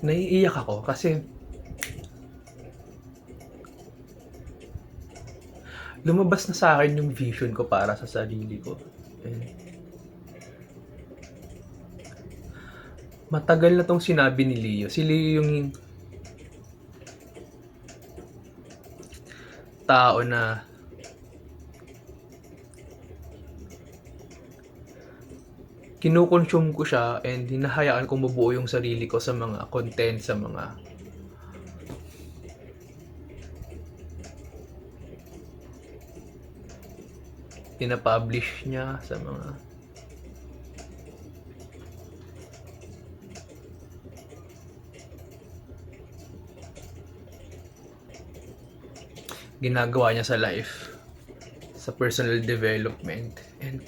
naiiyak ako kasi lumabas na sa akin yung vision ko para sa sarili ko. And matagal na tong sinabi ni Leo. Si Leo yung tao na kinukonsume ko siya and hinahayaan kong mabuo yung sarili ko sa mga content, sa mga pinapublish niya, sa mga ginagawa niya sa life, sa personal development. And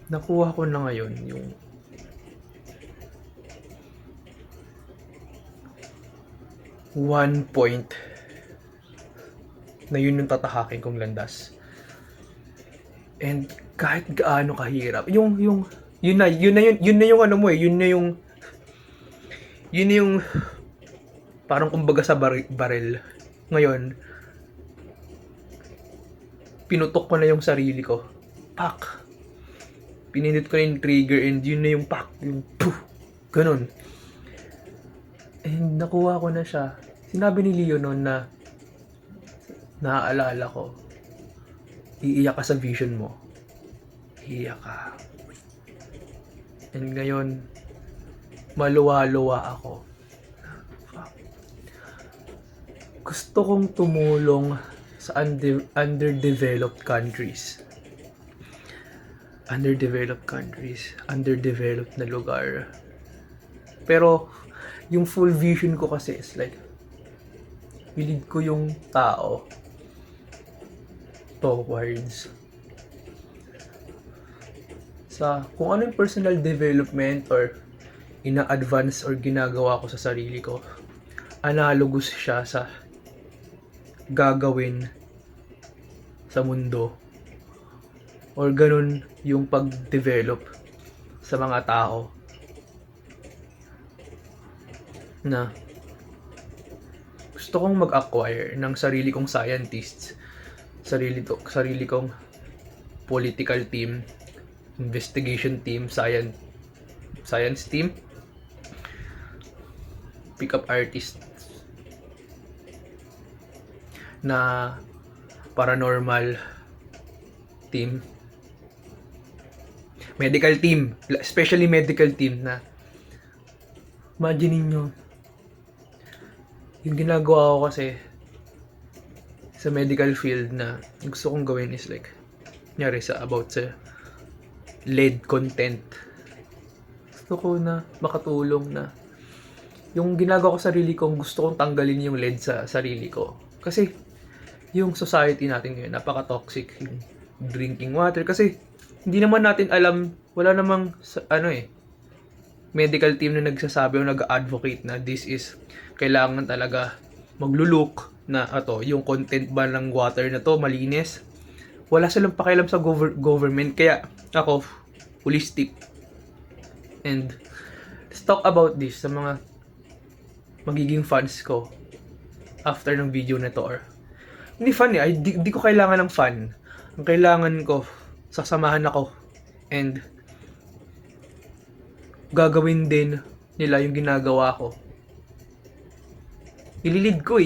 nakuha ko na ngayon yung one point na yun yung tatahakin kong landas. And kahit gaano kahirap, yun na yung ano mo eh, yun na yung parang kumbaga sa barel. Ngayon, pinutok ko na yung sarili ko. Pak! Pinindot ko na yung trigger and yun na yung pak, yung poof, ganun. And nakuha ko na siya. Sinabi ni Leo noon na naaalala ko, iiyak ka sa vision mo. Iiyak ka. And ngayon, maluwa-luwa ako. Gusto kong tumulong sa underdeveloped countries. Underdeveloped na lugar. Pero, yung full vision ko kasi is like, bilid ko yung tao towards sa kung ano yung personal development or ina-advance or ginagawa ko sa sarili ko. Analogous siya sa gagawin sa mundo or ganun yung pag-develop sa mga tao na gusto kong mag-acquire ng sarili kong scientists, sarili kong political team, investigation team, science team, pick-up artist na paranormal team, medical team, especially medical team na imagine niyo yung ginagawa ko kasi sa medical field na gusto kong gawin is like nyari about sa lead content. Gusto ko na makatulong na yung ginagawa ko sa sarili ko, gusto kong tanggalin yung lead sa sarili ko. Kasi yung society natin ngayon, napaka-toxic yung drinking water. Kasi hindi naman natin alam, wala namang medical team na nagsasabi o nag-advocate na this is kailangan talaga magluluk na yung content ba ng water na to malinis. Wala silang pakialam sa government. Kaya ako, holistic. And let's talk about this sa mga magiging fans ko after ng video na to. Or hindi fun eh. Di ko kailangan ng fun. Ang kailangan ko, sasamahan ako. And gagawin din nila yung ginagawa ko. Ililid ko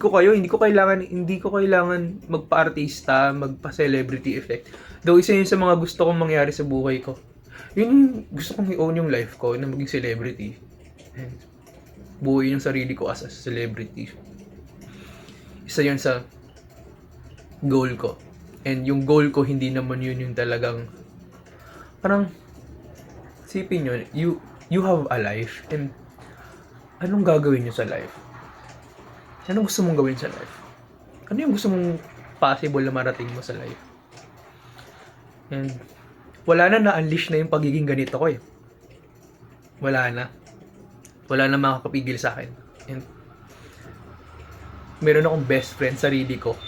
kayo. Hindi ko kailangan magpa-artista, magpa-celebrity effect. Though isa yun sa mga gusto kong mangyari sa buhay ko. Yun, gusto kong i-own yung life ko na maging celebrity. And buuin yung sarili ko as a celebrity. Isa yun sa goal ko. And yung goal ko, hindi naman yun yung talagang parang sipin nyo, you have a life and anong gagawin nyo sa life? Anong gusto mong gawin sa life? Ano yung gusto mong possible na marating mo sa life? And wala na-unleash na yung pagiging ganito ko eh. Wala na makakapigil sa akin. And meron akong best friend, sarili ko,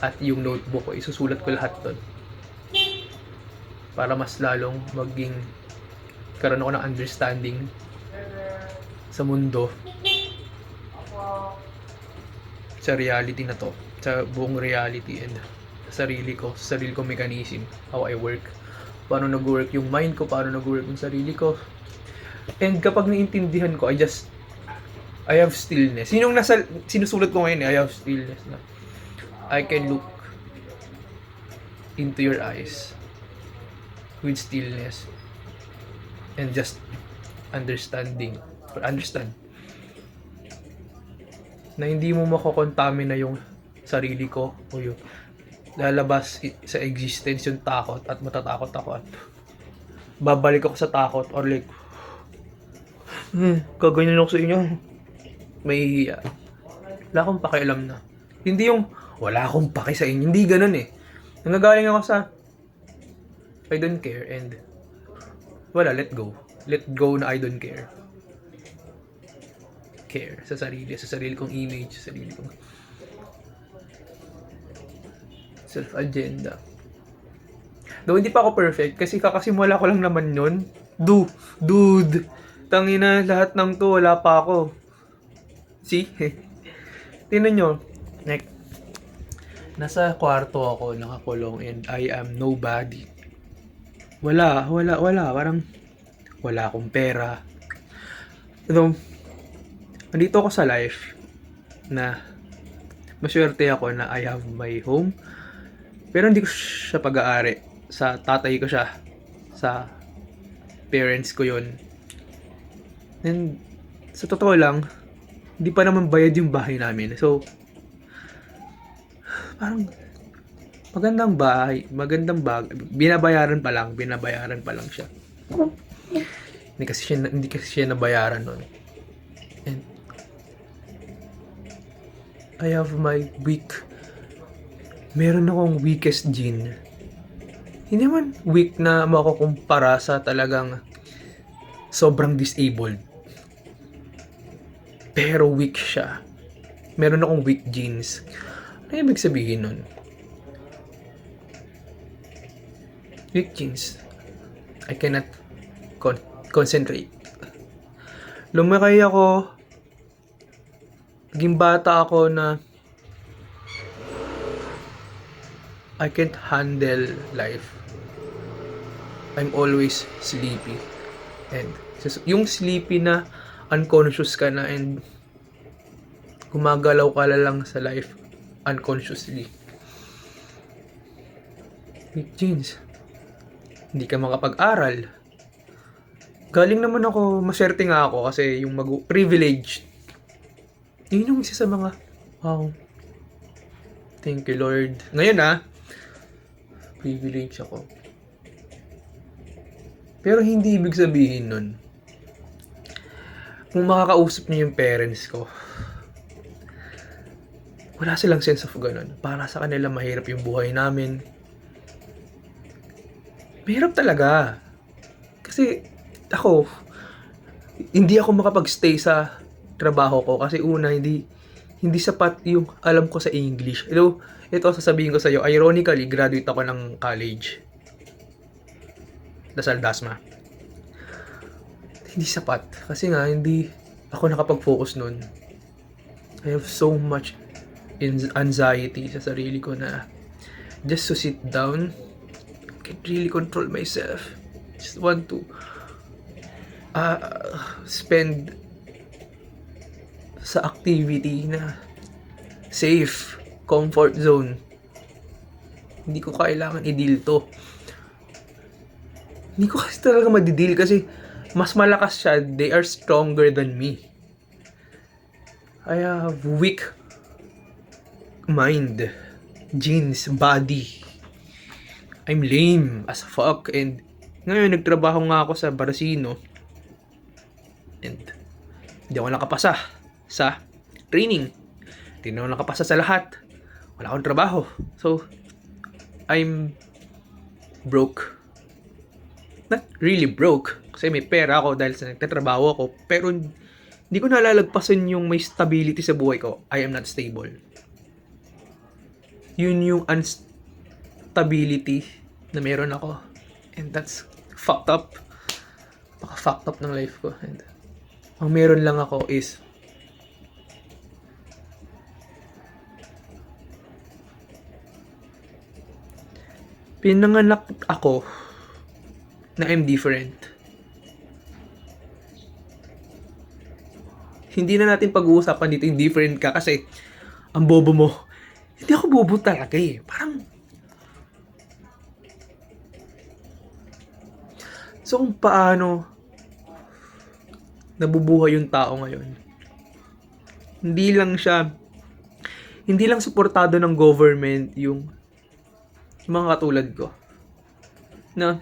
at yung notebook ko, isusulat ko lahat doon para mas lalong maging karoon ako ng understanding sa mundo, sa reality na to, sa buong reality, and sa sarili ko mechanism, how I work, paano nag-work yung mind ko, paano nag-work yung sarili ko. And kapag naiintindihan ko, I have stillness. Yun yung sinusulat ko ngayon, I have stillness na I can look into your eyes with stillness and just understand na hindi mo makokontamina yung sarili ko o yung lalabas sa existence yung takot at matatakot ako at babalik ako sa takot or like kaganyan ako sa inyo, may hiya, wala akong pakialam na, hindi yung wala akong paki sa inyo, hindi ganun eh. Nanggagaling ako sa I don't care and wala, let go na I don't care sa sarili kong image, sa sarili kong self-agenda. Though hindi pa ako perfect kasi kakasimula ko lang naman yun. Dude, tangina, lahat ng to wala pa ako. See? Tingnan nyo, like, nasa kwarto ako, nakakulong, and I am nobody. Wala, parang wala akong pera. So, nandito ako sa life na maswerte ako na I have my home, pero hindi ko siya pag-aari. Sa tatay ko siya, sa parents ko yun. And sa totoo lang, hindi pa naman bayad yung bahay namin. So, parang magandang bahay, binabayaran pa lang siya. Hindi kasi siya nabayaran nun. And I have my meron akong weakest gene. Hindi naman weak na makukumpara sa talagang sobrang disabled. Pero weak siya. Meron akong weak genes. Ano ibig sabihin nun? Weak genes. I cannot concentrate. Lumaki ako, naging bata ako na I can't handle life. I'm always sleepy. And yung sleepy na unconscious ka na and gumagalaw ka lang sa life unconsciously. Weak genes. Hindi ka makapag-aral. Galing naman ako, maswerte nga ako kasi yung privileged. Yun yung isa sa mga, wow, thank you Lord. Ngayon privileged ako. Pero hindi ibig sabihin nun, kung makakausap niyo yung parents ko, wala silang sense of ganun. Para sa kanila mahirap yung buhay namin. Mahirap talaga. Kasi ako, hindi ako makapag-stay sa trabaho ko kasi una, hindi sapat yung alam ko sa English. Ito sasabihin ko sa iyo, ironically, graduate ako ng college. Dasal Dasma. Hindi sapat. Kasi nga, hindi ako nakapag-focus nun. I have so much anxiety sa sarili ko na just to sit down, I can't really control myself. Just want to spend sa activity na safe, comfort zone. Hindi ko kailangan i-deal to. Hindi ko kasi talaga madi-deal kasi mas malakas siya. They are stronger than me. I have weak mind, genes, body. I'm lame as fuck. And ngayon, nagtrabaho nga ako sa Baracino. And hindi ako nakapasa sa training. Hindi ako nakapasa sa lahat. Wala akong trabaho. So, I'm broke. Not really broke. Kasi may pera ako dahil sa nagtatrabaho ako. Pero hindi ko nalalagpasan yung may stability sa buhay ko. I am not stable. Yun yung instability na meron ako. And that's fucked up. Baka fucked up ng life ko. And Ang meron lang ako is pinanganak ako na I'm different. Hindi na natin pag-uusapan dito yung different ka kasi ang bobo mo. Hindi ako bobo talaga eh. Parang so kung paano nabubuhay yung tao ngayon. Hindi lang suportado ng government yung mga katulad ko. Na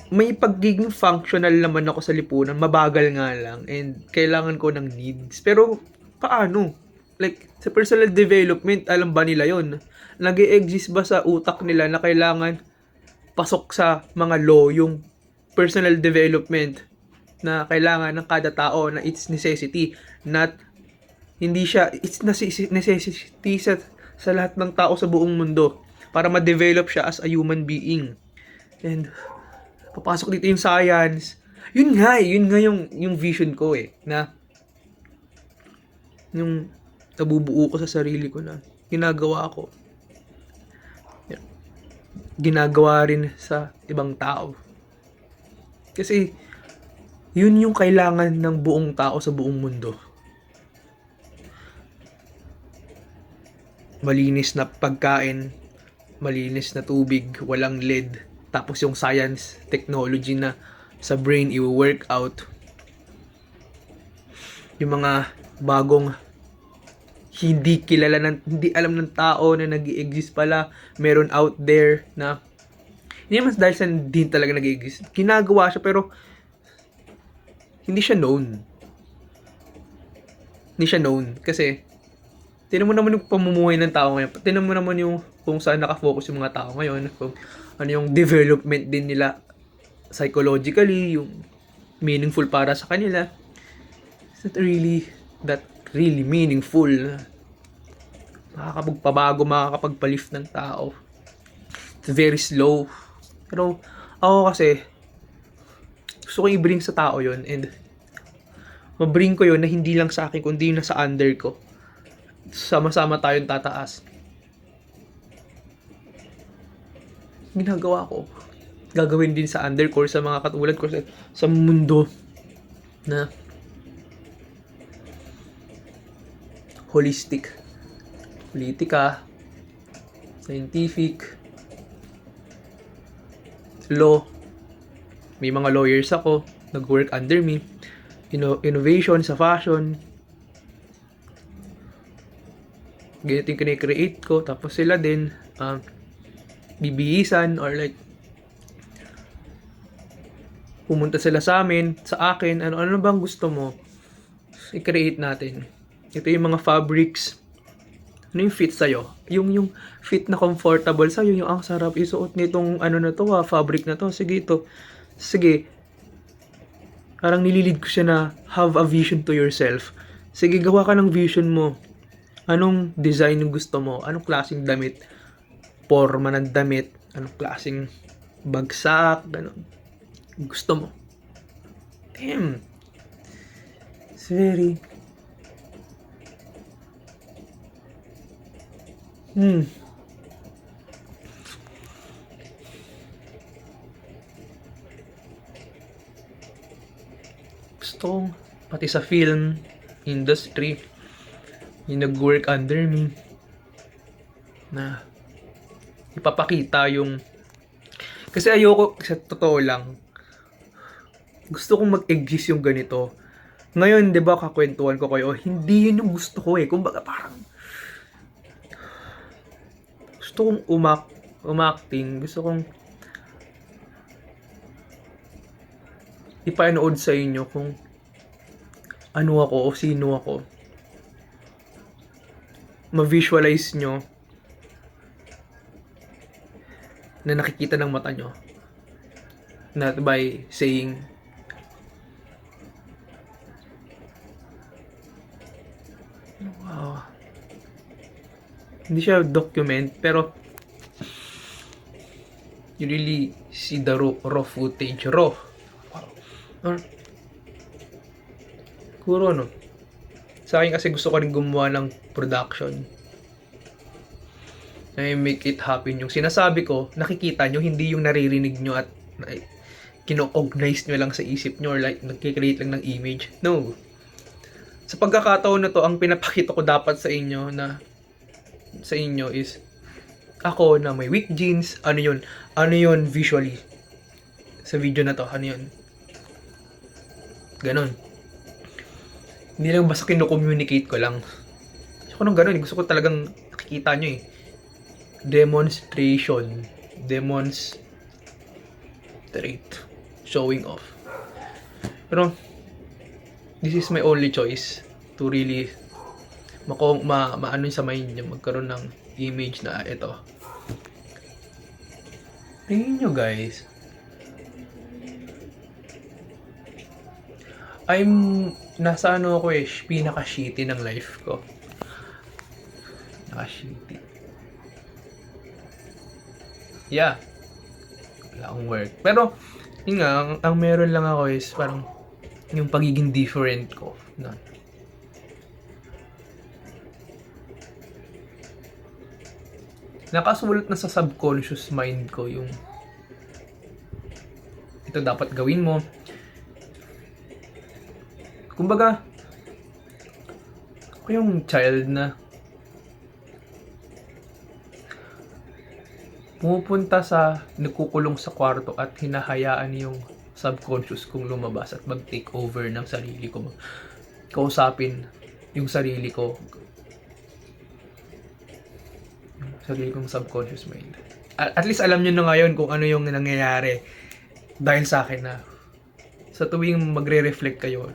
may pagiging functional naman ako sa lipunan, mabagal nga lang, and kailangan ko ng needs. Pero, paano? Like, sa personal development, alam ba nila yon? Nag-e-exist ba sa utak nila na kailangan pasok sa mga law yung personal development na kailangan ng kada tao na it's necessity, not hindi siya, it's necessity sa lahat ng tao sa buong mundo para ma-develop siya as a human being. And papasok dito yung science. Yun nga yung vision ko eh, na yung nabubuo ko sa sarili ko na ginagawa ko. Ginagawa rin sa ibang tao. Kasi yun yung kailangan ng buong tao sa buong mundo. Malinis na pagkain, malinis na tubig, walang lead. Tapos yung science, technology na sa brain i-work out. Yung mga bagong hindi hindi alam ng tao na nag-i-exist pala, meron out there na hindi naman dahil sa hindi talaga nag-i-exist. Ginagawa siya pero hindi siya known. Hindi siya known kasi tinan mo naman yung pamumuhay ng tao ngayon. Tinan mo naman yung kung saan nakafocus yung mga tao ngayon. Kung ano yung development din nila psychologically, yung meaningful para sa kanila. It's not really that really meaningful. Makakapagpabago, makakapagpalift ng tao. It's very slow. Pero ako kasi gusto ko i-bring sa tao yon, and mabring ko yon na hindi lang sa akin kundi na sa under ko. Sama-sama tayong tataas. Ginagawa ko. Gagawin din sa under ko, sa mga katulad ko sa mundo na holistic. Politika, scientific, law. May mga lawyers ako, nag-work under me. Innovation sa fashion. Ganito yung kine-create ko. Tapos sila din, bibihisan or like pumunta sila sa amin, sa akin, ano bang gusto mo? I-create natin. Ito yung mga fabrics. Ano yung fit sa'yo? Yung fit na comfortable sa'yo, yung ang sarap isuot nitong ano na to, fabric na to. Sige ito. Sige. Parang nililid ko siya na have a vision to yourself. Sige, gawa ka ng vision mo. Anong design yung gusto mo? Anong klaseng damit? Forma ng damit? Anong klaseng bagsak? Ganun. Gusto mo. Damn. It's very... Gusto kong, pati sa film industry, yung nag-work under me, na ipapakita yung... Kasi ayoko, sa totoo lang, gusto kong mag-exist yung ganito. Ngayon, di ba, kakwentuhan ko kayo, hindi yun yung gusto ko eh. Kumbaga, parang gusto kong umacting, gusto kong ipanood sa inyo kung ano ako o sino ako. Ma-visualize nyo na nakikita ng mata nyo. Not by saying wow. Hindi siya document, pero you really see the raw footage. Raw. Or, siguro, no? Sa akin kasi gusto ko rin gumawa ng production. I make it happen. Yung sinasabi ko, nakikita nyo, hindi yung naririnig nyo at kino-cognize nyo lang sa isip nyo or like nagkikreate lang ng image. No. Sa pagkakataon na to, ang pinapakita ko dapat sa inyo is ako na may weak genes. Ano yun visually? Sa video na to, ano yun? Ganon. Hindi lang basta kino-communicate ko lang. Gusto ko nung ganon. Gusto ko talagang nakikita nyo eh. Demonstrate. Showing off. Pero, this is my only choice to really maano sa mind nyo, magkaroon ng image na ito. Tingin nyo guys. Nasa ano ako eh, pinaka-shitty ng life ko. Naka-shitty. Yeah. Wala akong work. Pero, yun nga, ang meron lang ako is parang yung pagiging different ko. Na, nakasulat na sa subconscious mind ko yung ito dapat gawin mo. Kumbaga, ako yung child na pumupunta sa nagkukulong sa kwarto at hinahayaan yung subconscious kong lumabas at mag-take over ng sarili ko. Kausapin yung sarili ko. Yung sarili kong subconscious mind. At least alam nyo na ngayon kung ano yung nangyayari dahil sa akin na sa tuwing magre-reflect kayo,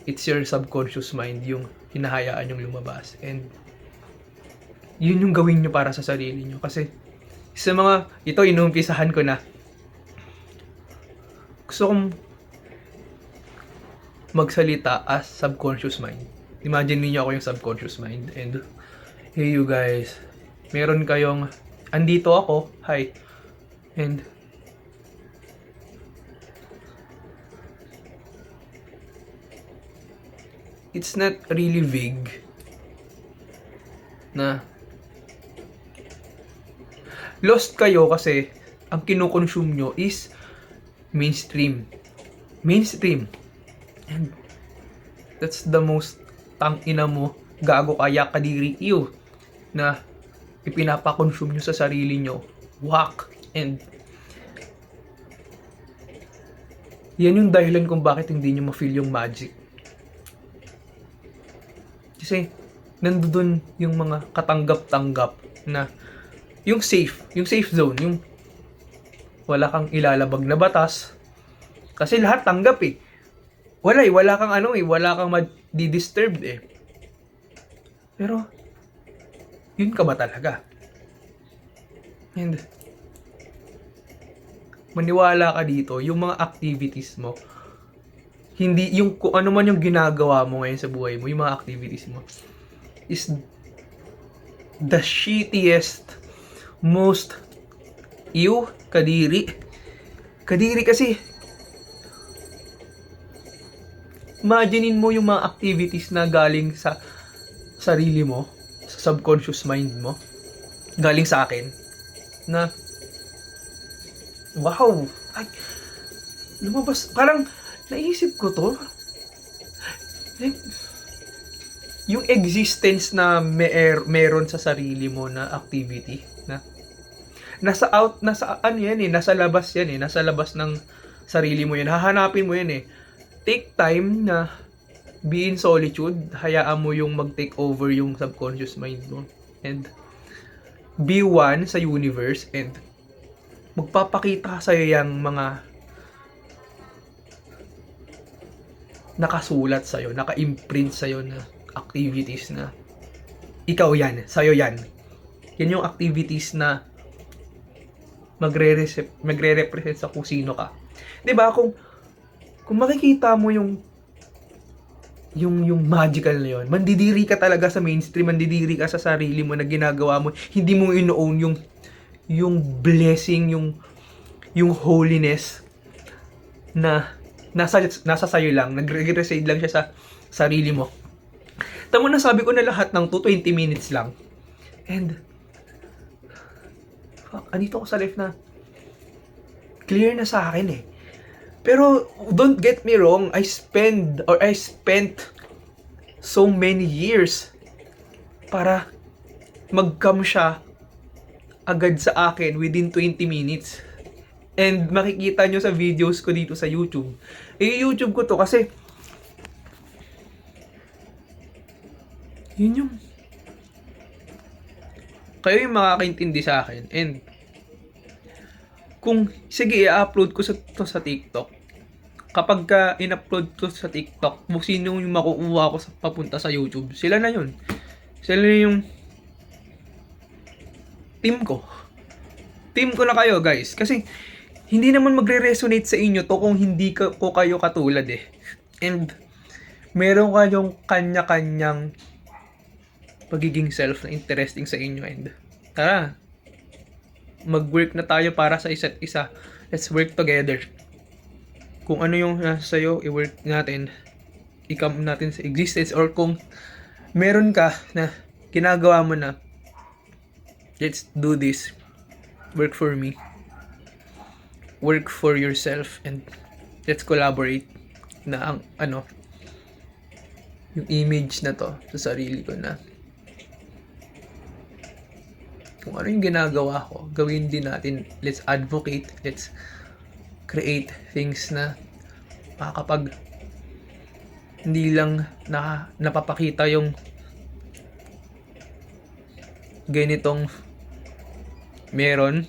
it's your subconscious mind yung hinahayaan yung lumabas. And yun yung gawin nyo para sa sarili nyo. Kasi sa mga, ito inumpisahan ko na. Gusto kong magsalita as subconscious mind. Imagine niyo ako yung subconscious mind. And hey you guys, meron kayong, andito ako, hi. And it's not really vague na lost kayo kasi ang kinokonsume nyo is mainstream. And that's the most tangina mo, gago kaya kadiri iyo na ipinapakonsume nyo sa sarili nyo. Whack. And yan yung dahilan kung bakit hindi nyo ma-feel yung magic. Kasi nandoon yung mga katanggap-tanggap na yung safe zone, yung wala kang ilalabag na batas. Kasi lahat tanggap eh. Wala kang wala kang ma-disturb eh. Pero yun ka ba talaga? And maniwala ka dito, yung mga activities mo, hindi yung kung ano man yung ginagawa mo ngayon sa buhay mo, yung mga activities mo is the shittiest, most kadiri kasi imaginein mo yung mga activities na galing sa sarili mo, sa subconscious mind mo, galing sa akin na wow, ay, lumabas, parang naisip ko to. Like, yung existence na meron sa sarili mo na activity na nasa labas yan eh, nasa labas ng sarili mo yan. Hahanapin mo yan eh. Take time na be in solitude, hayaan mo yung mag-take over yung subconscious mind mo. And be one sa universe and magpapakita sa'yo yung mga nakasulat sa'yo, naka-imprint sa'yo na activities na ikaw yan, sa'yo yan. Yan yung activities na magre-represent sa kung sino ka. 'Di ba? Kung makikita mo yung magical na yun, mandidiri ka talaga sa mainstream, mandidiri ka sa sarili mo na ginagawa mo, hindi mo ino-own yung blessing, yung holiness na nasa sayo lang, nagre-reside lang siya sa sarili mo. Tamo na sabi ko na lahat ng 20 minutes lang. And, fuck, andito ko sa life na clear na sa akin eh. Pero, don't get me wrong, I spent so many years para mag-come siya agad sa akin within 20 minutes. And makikita nyo sa videos ko dito sa YouTube. YouTube ko to kasi yun yung kayo yung makakaintindi sa akin. And kung sige i-upload ko to sa TikTok, kapag ka in-upload ko sa TikTok, kung sino yung makukuha ko papunta sa YouTube, sila na yun. Sila na yung team ko. Team ko na kayo, guys. Kasi hindi naman magre-resonate sa inyo to kung hindi ko kayo katulad eh. And meron kayong kanya-kanyang pagiging self na interesting sa inyo. And tara, mag-work na tayo para sa isa't isa. Let's work together. Kung ano yung nasa sa'yo, i-work natin. I-come natin sa existence. Or kung meron ka na ginagawa mo na, let's do this. Work for me. Work for yourself. And let's collaborate na ang yung image na to sa sarili ko na kung ano yung ginagawa ko, gawin din natin. Let's advocate. Let's create things na makakapag hindi lang napapakita yung ganitong meron.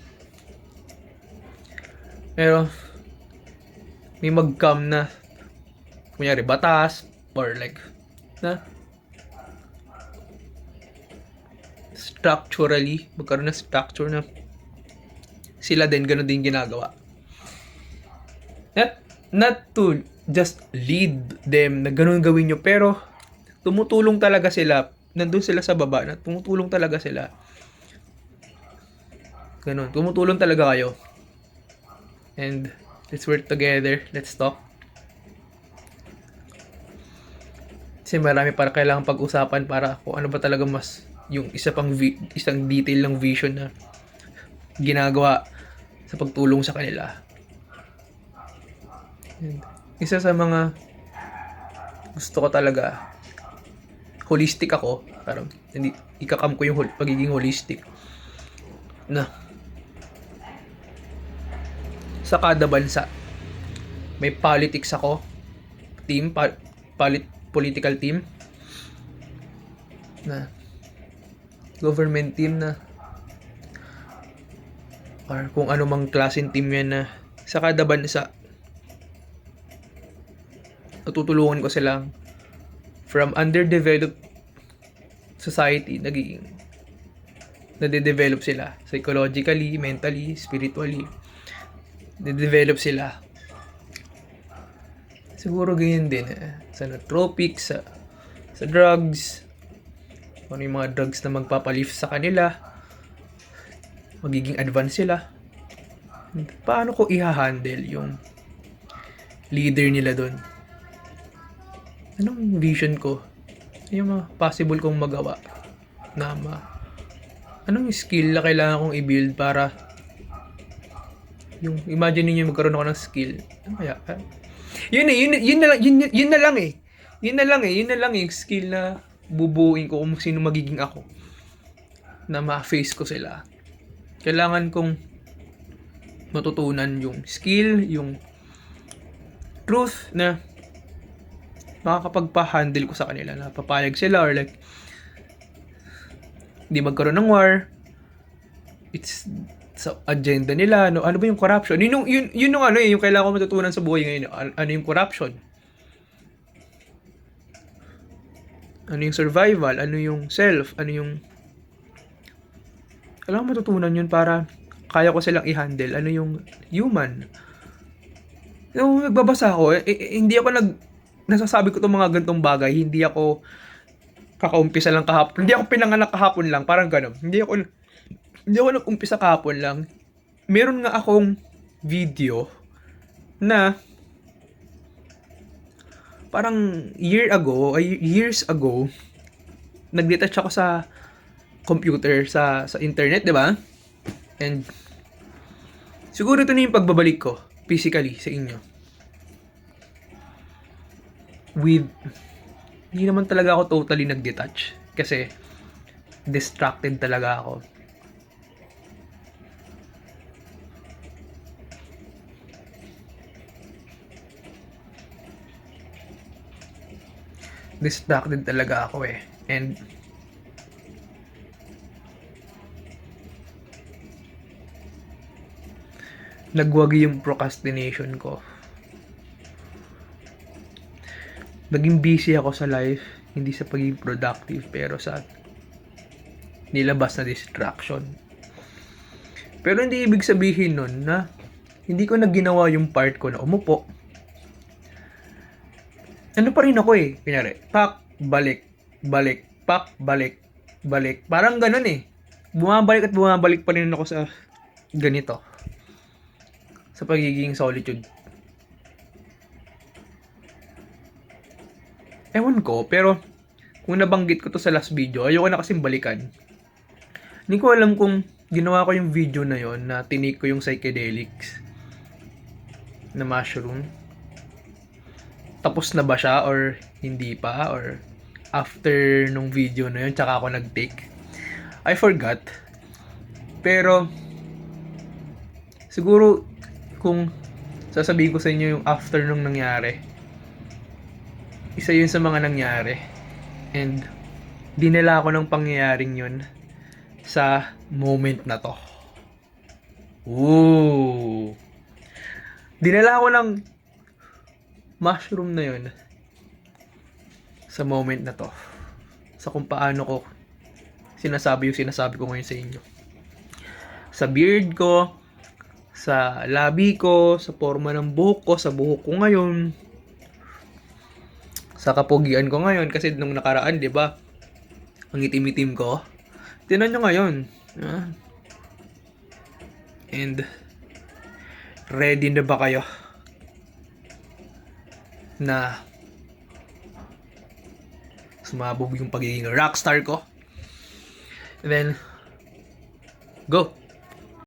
Pero may mag-come na kunyari batas or like na structurally magkaroon ng structure na sila din ganun din ginagawa. Not to just lead them na ganun gawin nyo, pero tumutulong talaga sila. Nandun sila sa baba na tumutulong talaga sila. Ganun, tumutulong talaga kayo. And let's work together. Let's talk. Kasi marami para kailangan pag-usapan para kung ano ba talaga mas yung isang detail ng vision na ginagawa sa pagtulong sa kanila. And isa sa mga gusto ko talaga, holistic ako. Parang hindi ikakam ko yung pagiging holistic na sa kada bansa may politics ako, team, political team na government team na or kung ano mang klaseng team yan na sa kada bansa tutulungan ko silang from underdeveloped society nagiging nade-develop sila psychologically, mentally, spiritually. Nade-develop sila. Siguro ganyan din sa nootropics, sa drugs. Ano yung mga drugs na magpapalift sa kanila. Magiging advanced sila. Paano ko i-handle yung leader nila doon? Anong vision ko? Yung mga possible kong magawa na anong skill na kailangan kong i-build para yung imagine niyo magkaroon ako ng skill. Ano kaya? Yun na lang yung skill na bubuuin ko kung sino magiging ako. Na ma-face ko sila. Kailangan kong matutunan yung skill, yung truth na makakapagpa-handle ko sa kanila na papayag sila or like hindi magkaroon ng war. It's sa agenda nila, ano ba yung corruption? Yun yung yung kailangan ko matutunan sa buhay ngayon. Ano yung corruption? Ano yung survival? Ano yung self? Ano yung kailangan ko matutunan yun para kaya ko silang i-handle. Ano yung human? Yung nagbabasa ako, hindi ako nasasabi ko itong mga gantong bagay, hindi ako kakaumpisa lang kahapon. Hindi ako pinanganak kahapon lang, parang gano'n. Hindi ako nag-umpisa kahapon lang. Meron nga akong video na parang years ago, nag-detach ako sa computer, sa internet, di ba? And siguro ito na yung pagbabalik ko physically sa inyo. Hindi naman talaga ako totally nag-detach kasi distracted talaga ako. Distracted talaga ako eh. And nagwagi yung procrastination ko. Naging busy ako sa life, hindi sa pagiging productive, pero sa nilabas na distraction. Pero hindi ibig sabihin nun na hindi ko na ginawa yung part ko na umupo. Ano pa rin ako eh. Kunyari, pak, balik, balik, pak, balik, balik. Parang ganun eh. Bumabalik at bumabalik pa rin ako sa ganito. Sa pagiging solitude. Ewan ko, pero kung nabanggit ko to sa last video, ayoko na kasing balikan. Hindi ko alam kung ginawa ko yung video na yon na tinake ko yung psychedelics na mushroom. Tapos na ba siya or hindi pa? Or after nung video na yun, tsaka ako nag-take? I forgot. Pero siguro kung sasabihin ko sa inyo yung after nung nangyari, isa yun sa mga nangyari. And dinala ko ng pangyayaring yun sa moment na to. Ooh! Dinala ko ng mushroom na yun sa moment na to. Sa kung paano ko sinasabi ko ngayon sa inyo. Sa beard ko, sa labi ko, sa forma ng buhok ko, sa buhok ko ngayon, sa kapugian ko ngayon, kasi nung nakaraan, di ba, ang itim-itim ko. Tinan nyo ngayon. And ready na ba kayo na sumabog yung pagiging rockstar ko? And then, go!